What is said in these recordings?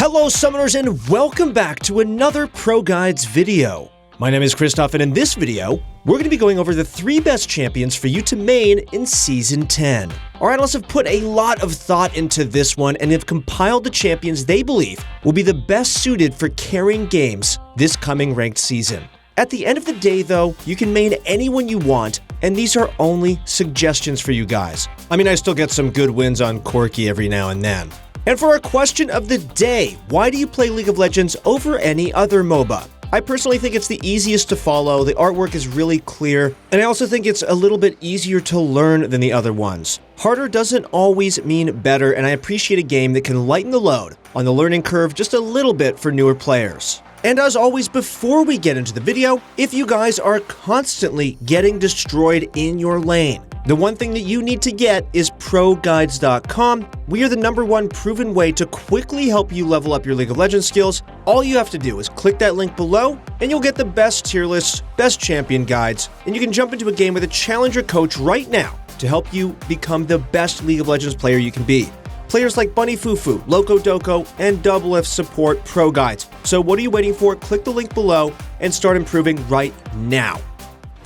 Hello Summoners and welcome back to another ProGuides video. My name is Christoph and in this video, we're going to be going over the 3 best champions for you to main in Season 10. Our analysts have put a lot of thought into this one and have compiled the champions they believe will be the best suited for carrying games this coming ranked season. At the end of the day though, you can main anyone you want, and these are only suggestions for you guys. I mean, I still get some good wins on Corki every now and then. And for our question of the day, why do you play League of Legends over any other MOBA? I personally think it's the easiest to follow, the artwork is really clear, and I also think it's a little bit easier to learn than the other ones. Harder doesn't always mean better, and I appreciate a game that can lighten the load on the learning curve just a little bit for newer players. And as always, before we get into the video, if you guys are constantly getting destroyed in your lane, the one thing that you need to get is ProGuides.com. We are the #1 proven way to quickly help you level up your League of Legends skills. All you have to do is click that link below, and you'll get the best tier lists, best champion guides, and you can jump into a game with a challenger coach right now to help you become the best League of Legends player you can be. Players like Bunny Fufu, Loco Doco, and Double F support ProGuides. So what are you waiting for? Click the link below and start improving right now.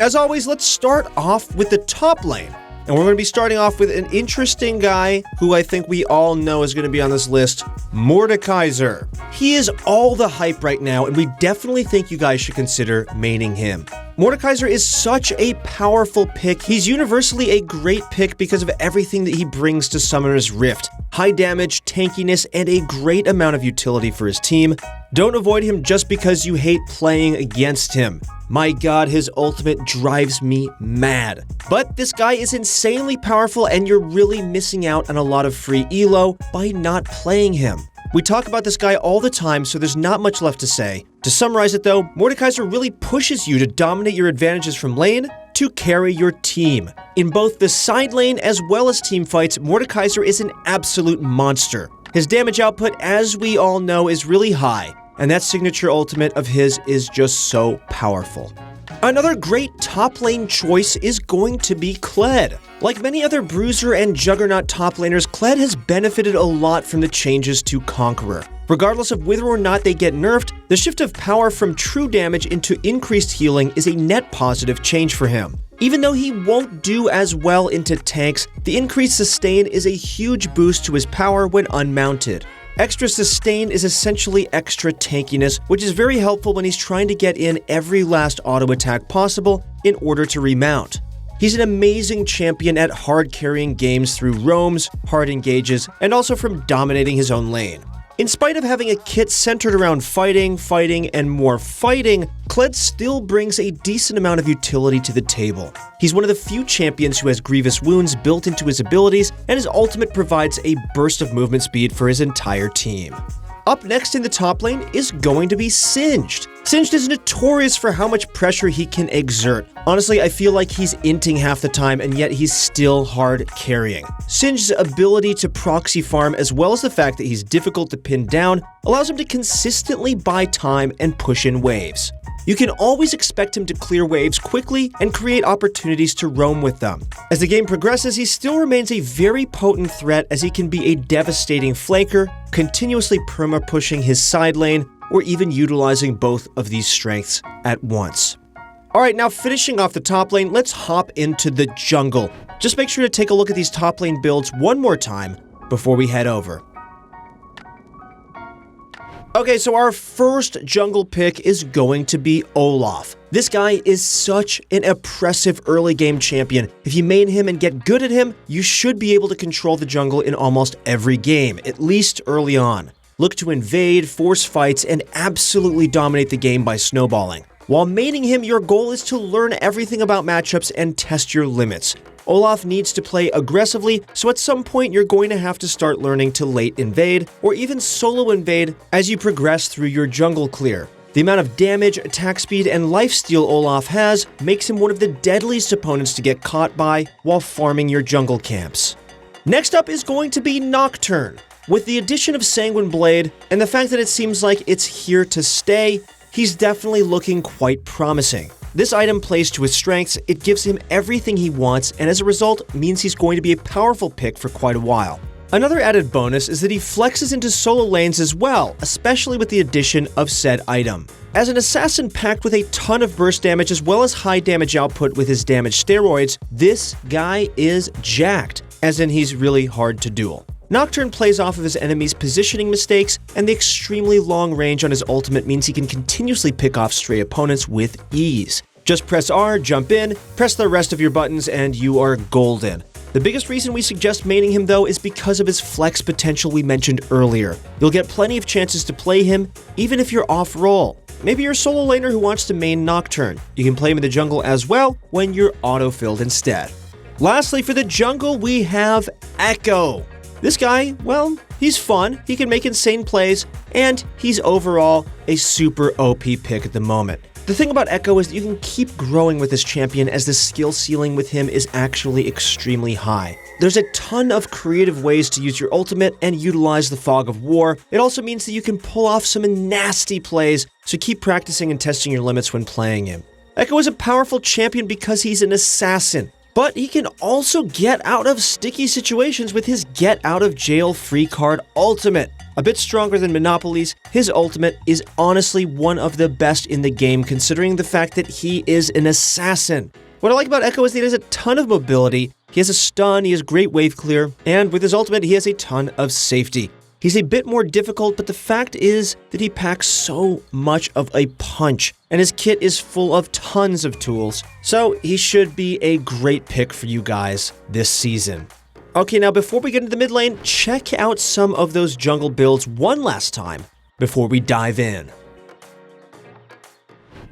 As always, let's start off with the top lane. And we're going to be starting off with an interesting guy who I think we all know is going to be on this list, Mordekaiser. He is all the hype right now, and we definitely think you guys should consider maining him. Mordekaiser is such a powerful pick. He's universally a great pick because of everything that he brings to Summoner's Rift. High damage, tankiness, and a great amount of utility for his team. Don't avoid him just because you hate playing against him. My god, his ultimate drives me mad. But this guy is insanely powerful and you're really missing out on a lot of free elo by not playing him. We talk about this guy all the time, so there's not much left to say. To summarize it though, Mordekaiser really pushes you to dominate your advantages from lane to carry your team. In both the side lane as well as team fights, Mordekaiser is an absolute monster. His damage output, as we all know, is really high, and that signature ultimate of his is just so powerful. Another great top lane choice is going to be Kled. Like many other Bruiser and Juggernaut top laners, Kled has benefited a lot from the changes to Conqueror. Regardless of whether or not they get nerfed, the shift of power from true damage into increased healing is a net positive change for him. Even though he won't do as well into tanks, the increased sustain is a huge boost to his power when unmounted. Extra sustain is essentially extra tankiness, which is very helpful when he's trying to get in every last auto attack possible in order to remount. He's an amazing champion at hard carrying games through roams, hard engages, and also from dominating his own lane. In spite of having a kit centered around fighting, and more fighting, Kled still brings a decent amount of utility to the table. He's one of the few champions who has grievous wounds built into his abilities, and his ultimate provides a burst of movement speed for his entire team. Up next in the top lane is going to be Singed. Singed is notorious for how much pressure he can exert. Honestly, I feel like he's inting half the time and yet he's still hard carrying. Singed's ability to proxy farm as well as the fact that he's difficult to pin down allows him to consistently buy time and push in waves. You can always expect him to clear waves quickly and create opportunities to roam with them. As the game progresses, he still remains a very potent threat as he can be a devastating flanker, continuously perma-pushing his side lane, or even utilizing both of these strengths at once. Alright, now finishing off the top lane, let's hop into the jungle. Just make sure to take a look at these top lane builds one more time before we head over. Okay, so our first jungle pick is going to be Olaf. This guy is such an oppressive early game champion. If you main him and get good at him, you should be able to control the jungle in almost every game, at least early on. Look to invade, force fights, and absolutely dominate the game by snowballing. While maining him, your goal is to learn everything about matchups and test your limits. Olaf needs to play aggressively, so at some point you're going to have to start learning to late invade, or even solo invade as you progress through your jungle clear. The amount of damage, attack speed, and lifesteal Olaf has makes him one of the deadliest opponents to get caught by while farming your jungle camps. Next up is going to be Nocturne. With the addition of Sanguine Blade, and the fact that it seems like it's here to stay, he's definitely looking quite promising. This item plays to his strengths, it gives him everything he wants, and as a result, means he's going to be a powerful pick for quite a while. Another added bonus is that he flexes into solo lanes as well, especially with the addition of said item. As an assassin packed with a ton of burst damage as well as high damage output with his damage steroids, this guy is jacked, as in he's really hard to duel. Nocturne plays off of his enemies' positioning mistakes, and the extremely long range on his ultimate means he can continuously pick off stray opponents with ease. Just press R, jump in, press the rest of your buttons, and you are golden. The biggest reason we suggest maining him though is because of his flex potential we mentioned earlier. You'll get plenty of chances to play him, even if you're off-roll. Maybe you're a solo laner who wants to main Nocturne. You can play him in the jungle as well when you're auto-filled instead. Lastly, for the jungle, we have Echo. This guy, well, he's fun, he can make insane plays, and he's overall a super OP pick at the moment. The thing about Echo is that you can keep growing with this champion as the skill ceiling with him is actually extremely high. There's a ton of creative ways to use your ultimate and utilize the Fog of War. It also means that you can pull off some nasty plays, so keep practicing and testing your limits when playing him. Echo is a powerful champion because he's an assassin, but he can also get out of sticky situations with his Get Out of Jail Free card ultimate. A bit stronger than Monopoly's, his ultimate is honestly one of the best in the game considering the fact that he is an assassin. What I like about Echo is that he has a ton of mobility, he has a stun, he has great wave clear, and with his ultimate he has a ton of safety. He's a bit more difficult, but the fact is that he packs so much of a punch, and his kit is full of tons of tools, so he should be a great pick for you guys this season. Okay, now before we get into the mid lane, check out some of those jungle builds one last time before we dive in.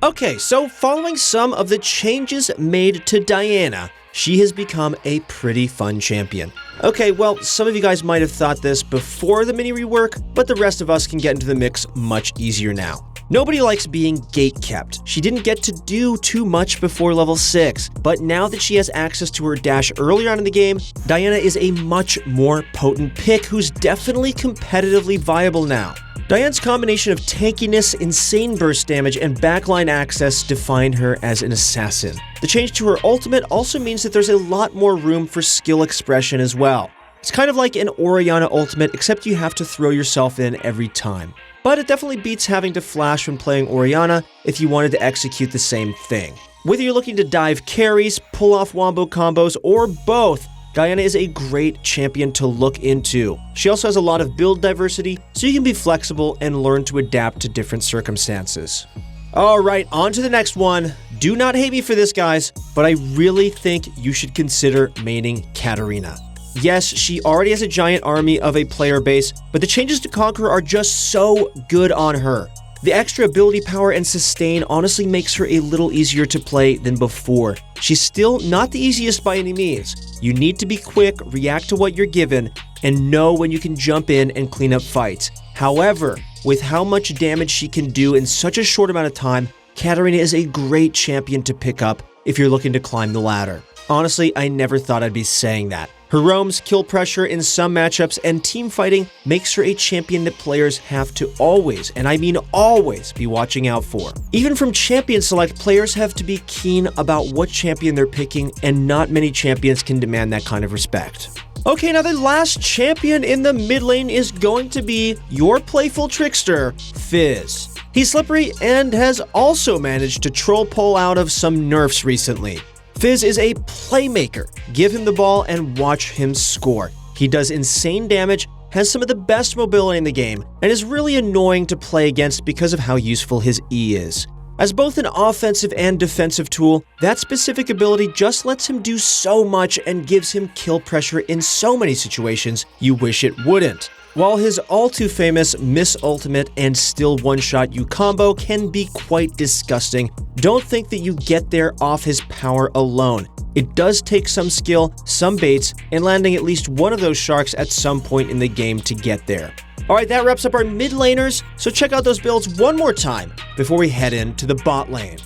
Okay, so following some of the changes made to Diana, she has become a pretty fun champion. Okay, well, some of you guys might have thought this before the mini rework, but the rest of us can get into the mix much easier now. Nobody likes being gatekept. She didn't get to do too much before level 6, but now that she has access to her dash earlier on in the game, Diana is a much more potent pick who's definitely competitively viable now. Diana's combination of tankiness, insane burst damage, and backline access define her as an assassin. The change to her ultimate also means that there's a lot more room for skill expression as well. It's kind of like an Orianna ultimate, except you have to throw yourself in every time. But it definitely beats having to flash when playing Orianna if you wanted to execute the same thing. Whether you're looking to dive carries, pull off wombo combos, or both, Diana is a great champion to look into. She also has a lot of build diversity, so you can be flexible and learn to adapt to different circumstances. Alright, on to the next one. Do not hate me for this, guys, but I really think you should consider maining Katarina. Yes, she already has a giant army of a player base, but the changes to Conqueror are just so good on her. The extra ability power and sustain honestly makes her a little easier to play than before. She's still not the easiest by any means. You need to be quick, react to what you're given, and know when you can jump in and clean up fights. However, with how much damage she can do in such a short amount of time, Katarina is a great champion to pick up if you're looking to climb the ladder. Honestly, I never thought I'd be saying that. Her roams, kill pressure in some matchups, and team fighting makes her a champion that players have to always, and I mean always, be watching out for. Even from champion select, players have to be keen about what champion they're picking, and not many champions can demand that kind of respect. Okay, now the last champion in the mid lane is going to be your playful trickster, Fizz. He's slippery and has also managed to troll pull out of some nerfs recently. Fizz is a playmaker. Give him the ball and watch him score. He does insane damage, has some of the best mobility in the game, and is really annoying to play against because of how useful his E is. As both an offensive and defensive tool, that specific ability just lets him do so much and gives him kill pressure in so many situations you wish it wouldn't. While his all-too-famous Miss Ultimate and still one-shot you combo can be quite disgusting, don't think that you get there off his power alone. It does take some skill, some baits, and landing at least one of those sharks at some point in the game to get there. Alright, that wraps up our mid laners, so check out those builds one more time before we head into the bot lane.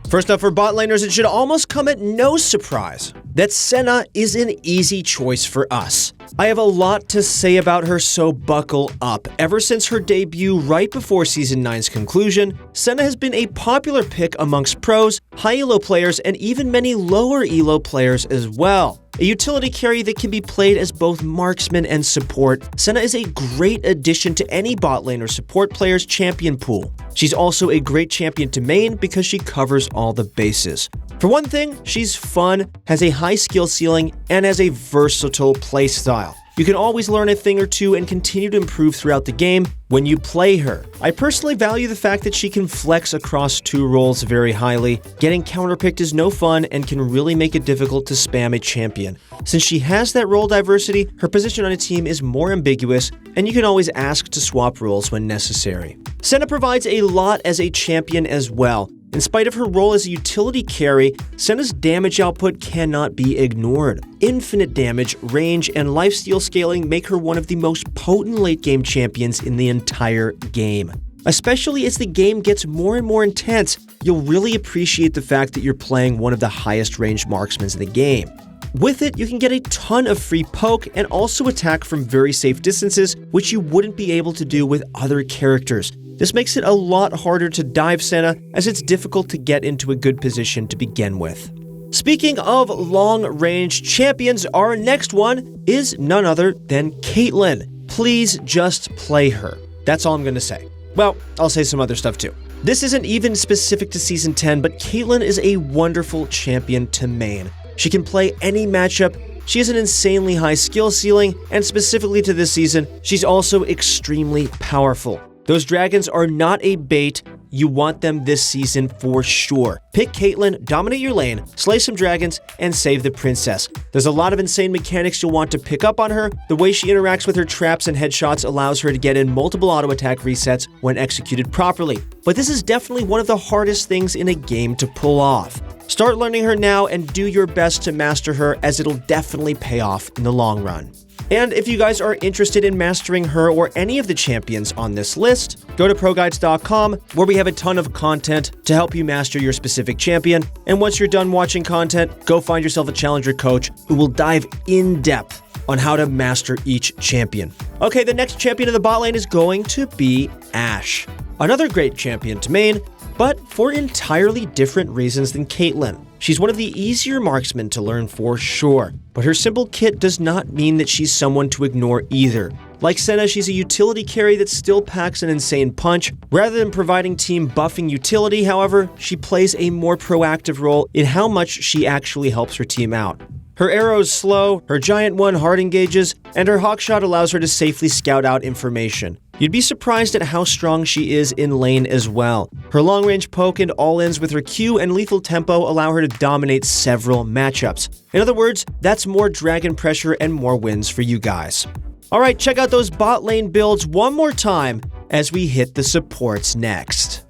First up for bot laners, it should almost come at no surprise that Senna is an easy choice for us. I have a lot to say about her, so buckle up. Ever since her debut right before Season 9's conclusion, Senna has been a popular pick amongst pros, high elo players, and even many lower elo players as well. A utility carry that can be played as both marksman and support, Senna is a great addition to any bot lane or support player's champion pool. She's also a great champion to main because she covers all the bases. For one thing, she's fun, has a high skill ceiling, and has a versatile playstyle. You can always learn a thing or two and continue to improve throughout the game when you play her. I personally value the fact that she can flex across 2 roles very highly. Getting counterpicked is no fun and can really make it difficult to spam a champion. Since she has that role diversity, her position on a team is more ambiguous, and you can always ask to swap roles when necessary. Senna provides a lot as a champion as well. In spite of her role as a utility carry, Senna's damage output cannot be ignored. Infinite damage, range, and lifesteal scaling make her one of the most potent late-game champions in the entire game. Especially as the game gets more and more intense, you'll really appreciate the fact that you're playing one of the highest ranged marksmen in the game. With it, you can get a ton of free poke and also attack from very safe distances, which you wouldn't be able to do with other characters. This makes it a lot harder to dive Senna, as it's difficult to get into a good position to begin with. Speaking of long-range champions, our next one is none other than Caitlyn. Please just play her. That's all I'm going to say. Well, I'll say some other stuff too. This isn't even specific to Season 10, but Caitlyn is a wonderful champion to main. She can play any matchup. She has an insanely high skill ceiling, and specifically to this season, she's also extremely powerful. Those dragons are not a bait. You want them this season for sure. Pick Caitlyn, dominate your lane, slay some dragons, and save the princess. There's a lot of insane mechanics you'll want to pick up on her. The way she interacts with her traps and headshots allows her to get in multiple auto attack resets when executed properly. But this is definitely one of the hardest things in a game to pull off. Start learning her now and do your best to master her, as it'll definitely pay off in the long run. And if you guys are interested in mastering her or any of the champions on this list, go to ProGuides.com, where we have a ton of content to help you master your specific champion. And once you're done watching content, go find yourself a challenger coach who will dive in depth on how to master each champion. Okay, the next champion of the bot lane is going to be Ashe. Another great champion to main, but for entirely different reasons than Caitlyn. She's one of the easier marksmen to learn for sure, but her simple kit does not mean that she's someone to ignore either. Like Senna, she's a utility carry that still packs an insane punch. Rather than providing team buffing utility, however, she plays a more proactive role in how much she actually helps her team out. Her arrows slow, her giant one hard engages, and her hawkshot allows her to safely scout out information. You'd be surprised at how strong she is in lane as well. Her long-range poke and all-ins with her Q and lethal tempo allow her to dominate several matchups. In other words, that's more dragon pressure and more wins for you guys. Alright, check out those bot lane builds one more time as we hit the supports next.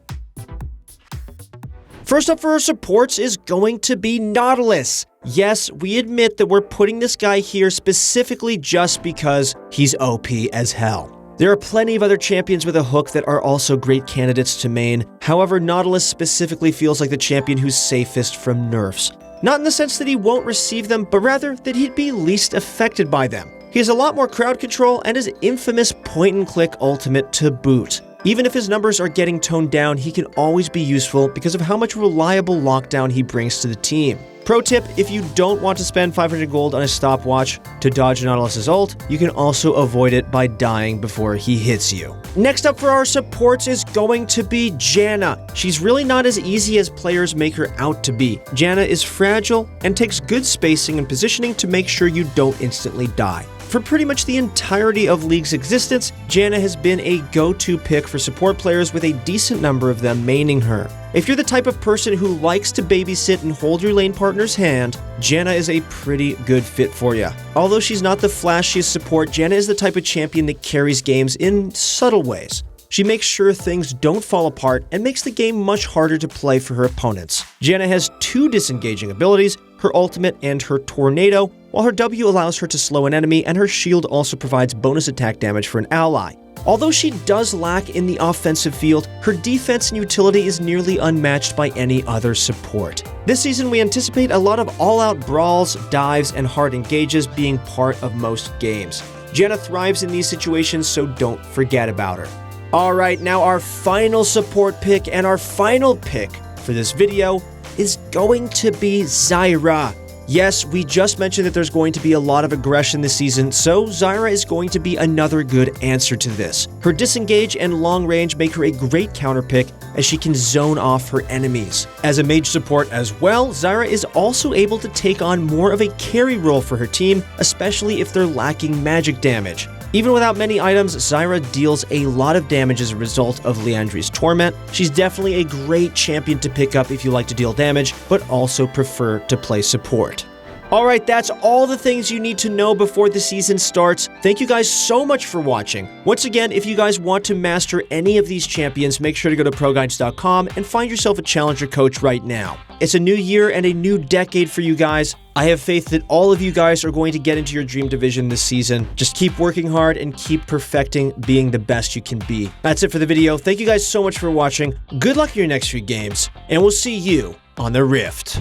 First up for our supports is going to be Nautilus. Yes, we admit that we're putting this guy here specifically just because he's OP as hell. There are plenty of other champions with a hook that are also great candidates to main. However, Nautilus specifically feels like the champion who's safest from nerfs. Not in the sense that he won't receive them, but rather that he'd be least affected by them. He has a lot more crowd control and his infamous point-and-click ultimate to boot. Even if his numbers are getting toned down, he can always be useful because of how much reliable lockdown he brings to the team. Pro tip, if you don't want to spend 500 gold on a stopwatch to dodge Nautilus's ult, you can also avoid it by dying before he hits you. Next up for our supports is going to be Janna. She's really not as easy as players make her out to be. Janna is fragile and takes good spacing and positioning to make sure you don't instantly die. For pretty much the entirety of League's existence, Janna has been a go-to pick for support players, with a decent number of them maining her. If you're the type of person who likes to babysit and hold your lane partner's hand, Janna is a pretty good fit for you. Although she's not the flashiest support, Janna is the type of champion that carries games in subtle ways. She makes sure things don't fall apart and makes the game much harder to play for her opponents. Janna has 2 disengaging abilities, her ultimate and her tornado, while her W allows her to slow an enemy, and her shield also provides bonus attack damage for an ally. Although she does lack in the offensive field, her defense and utility is nearly unmatched by any other support. This season, we anticipate a lot of all-out brawls, dives, and hard engages being part of most games. Janna thrives in these situations, so don't forget about her. Alright, now our final support pick and our final pick for this video is going to be Zyra. Yes, we just mentioned that there's going to be a lot of aggression this season, so Zyra is going to be another good answer to this. Her disengage and long range make her a great counter pick as she can zone off her enemies. As a mage support as well, Zyra is also able to take on more of a carry role for her team, especially if they're lacking magic damage. Even without many items, Zyra deals a lot of damage as a result of Liandry's Torment. She's definitely a great champion to pick up if you like to deal damage, but also prefer to play support. Alright, that's all the things you need to know before the season starts. Thank you guys so much for watching. Once again, if you guys want to master any of these champions, make sure to go to ProGuides.com and find yourself a challenger coach right now. It's a new year and a new decade for you guys. I have faith that all of you guys are going to get into your dream division this season. Just keep working hard and keep perfecting being the best you can be. That's it for the video. Thank you guys so much for watching. Good luck in your next few games, and we'll see you on the Rift.